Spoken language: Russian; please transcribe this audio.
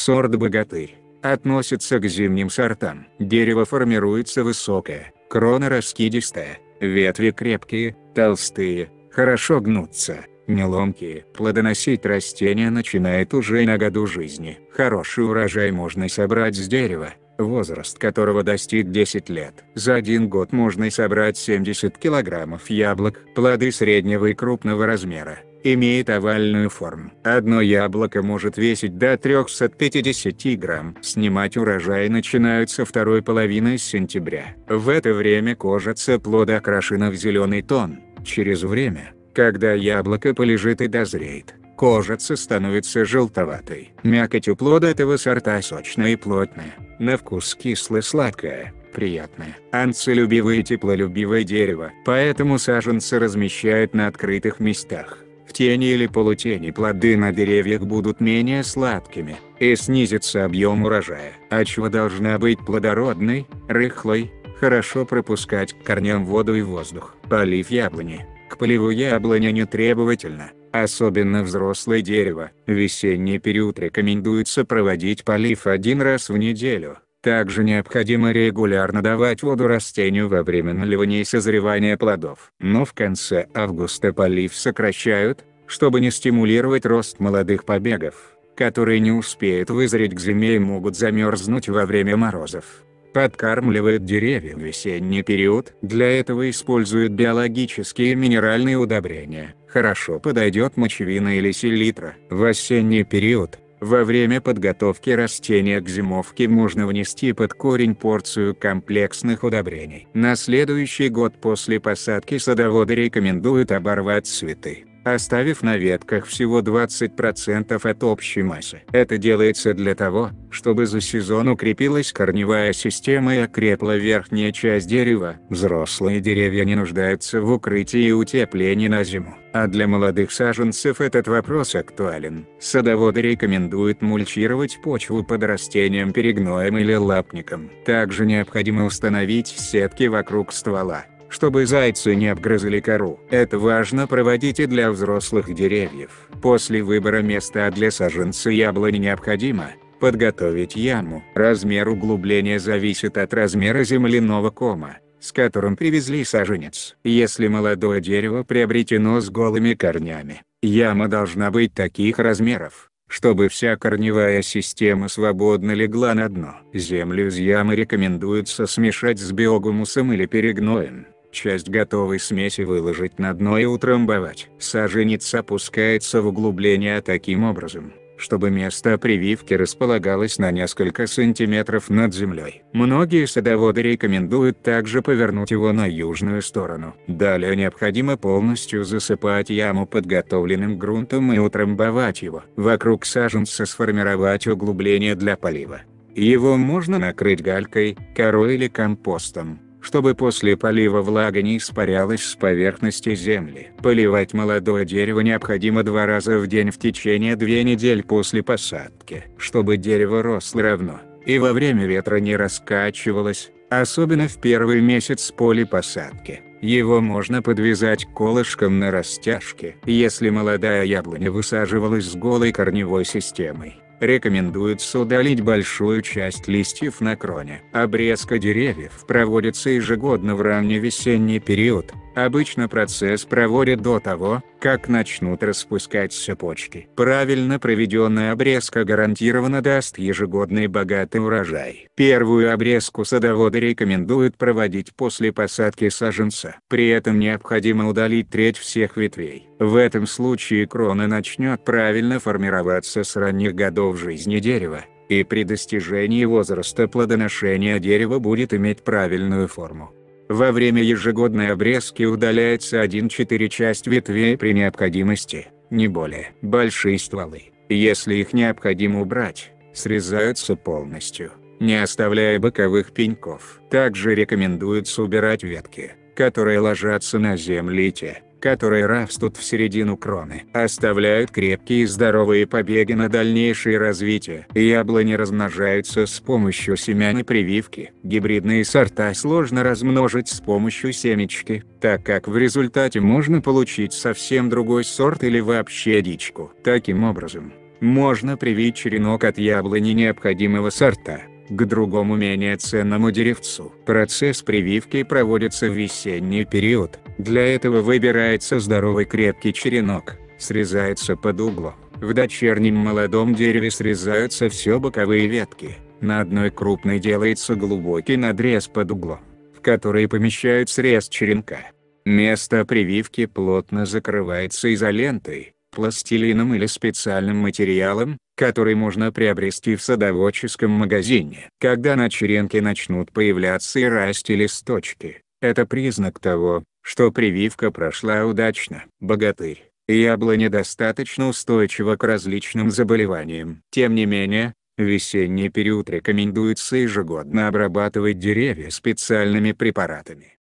Сорт «Богатырь» относится к зимним сортам. Дерево формируется высокое, крона раскидистая, ветви крепкие, толстые, хорошо гнутся, неломкие. Плодоносить растение начинает уже на году жизни. Хороший урожай можно собрать с дерева, возраст которого достиг 10 лет. За 1 год можно собрать 70 килограммов яблок. Плоды среднего и крупного размера. Имеет овальную форму. Одно яблоко может весить до 350 грамм. Снимать урожай начинают со второй половины сентября. В это время кожица плода окрашена в зеленый тон. Через время, когда яблоко полежит и дозреет, кожица становится желтоватой. Мякоть у плода этого сорта сочная и плотная, на вкус кисло-сладкая, приятная. Анцелюбивое и теплолюбивое дерево, поэтому саженцы размещают на открытых местах. В тени или полутени плоды на деревьях будут менее сладкими, и снизится объем урожая. Почва должна быть плодородной, рыхлой, хорошо пропускать к корням воду и воздух. Полив яблони. К поливу яблоня не требовательно, особенно взрослое дерево. В весенний период рекомендуется проводить полив 1 раз в неделю. Также необходимо регулярно давать воду растению во время наливания и созревания плодов. Но в конце августа полив сокращают, чтобы не стимулировать рост молодых побегов, которые не успеют вызреть к зиме и могут замерзнуть во время морозов. Подкармливают деревья в весенний период. Для этого используют биологические и минеральные удобрения. Хорошо подойдет мочевина или селитра. В осенний период, во время подготовки растения к зимовке, можно внести под корень порцию комплексных удобрений. На следующий год после посадки садоводы рекомендуют оборвать цветы, оставив на ветках всего 20% от общей массы. Это делается для того, чтобы за сезон укрепилась корневая система и окрепла верхняя часть дерева. Взрослые деревья не нуждаются в укрытии и утеплении на зиму, а для молодых саженцев этот вопрос актуален. Садоводы рекомендуют мульчировать почву под растением перегноем или лапником. Также необходимо установить сетки вокруг ствола, чтобы зайцы не обгрызли кору. Это важно проводить и для взрослых деревьев. После выбора места для саженца яблони необходимо подготовить яму. Размер углубления зависит от размера земляного кома, с которым привезли саженец. Если молодое дерево приобретено с голыми корнями, яма должна быть таких размеров, чтобы вся корневая система свободно легла на дно. Землю из ямы рекомендуется смешать с биогумусом или перегноем. Часть готовой смеси выложить на дно и утрамбовать. Саженец опускается в углубление таким образом, чтобы место прививки располагалось на несколько сантиметров над землей. Многие садоводы рекомендуют также повернуть его на южную сторону. Далее необходимо полностью засыпать яму подготовленным грунтом и утрамбовать его. Вокруг саженца сформировать углубление для полива. Его можно накрыть галькой, корой или компостом, чтобы после полива влага не испарялась с поверхности земли. Поливать молодое дерево необходимо 2 раза в день в течение 2 недель после посадки, чтобы дерево росло равно, и во время ветра не раскачивалось, особенно в первый месяц после посадки. Его можно подвязать колышком на растяжке. Если молодая яблоня высаживалась с голой корневой системой, рекомендуется удалить большую часть листьев на кроне. Обрезка деревьев проводится ежегодно в ранний весенний период. Обычно процесс проводят до того, как начнут распускаться почки. Правильно проведенная обрезка гарантированно даст ежегодный богатый урожай. Первую обрезку садоводы рекомендуют проводить после посадки саженца. При этом необходимо удалить треть всех ветвей. В этом случае крона начнет правильно формироваться с ранних годов жизни дерева, и при достижении возраста плодоношения дерево будет иметь правильную форму. Во время ежегодной обрезки удаляется 1/4 часть ветвей при необходимости, не более. Большие стволы, если их необходимо убрать, срезаются полностью, не оставляя боковых пеньков. Также рекомендуется убирать ветки, которые ложатся на землю, и те, которые растут в середину кроны. Оставляют крепкие и здоровые побеги на дальнейшее развитие. Яблони размножаются с помощью семян и прививки. Гибридные сорта сложно размножить с помощью семечки, так как в результате можно получить совсем другой сорт или вообще дичку. Таким образом, Можно привить черенок от яблони необходимого сорта к другому менее ценному деревцу. Процесс прививки проводится в весенний период. Для этого выбирается здоровый крепкий черенок, срезается под углом. В дочернем молодом дереве срезаются все боковые ветки. На одной крупной делается глубокий надрез под углом, в который помещают срез черенка. Место прививки плотно закрывается изолентой, пластилином или специальным материалом, который можно приобрести в садоводческом магазине. Когда на черенке начнут появляться и расти листочки, это признак того, что прививка прошла удачно. Богатырь. Яблоня достаточно устойчива к различным заболеваниям. Тем не менее, в весенний период рекомендуется ежегодно обрабатывать деревья специальными препаратами.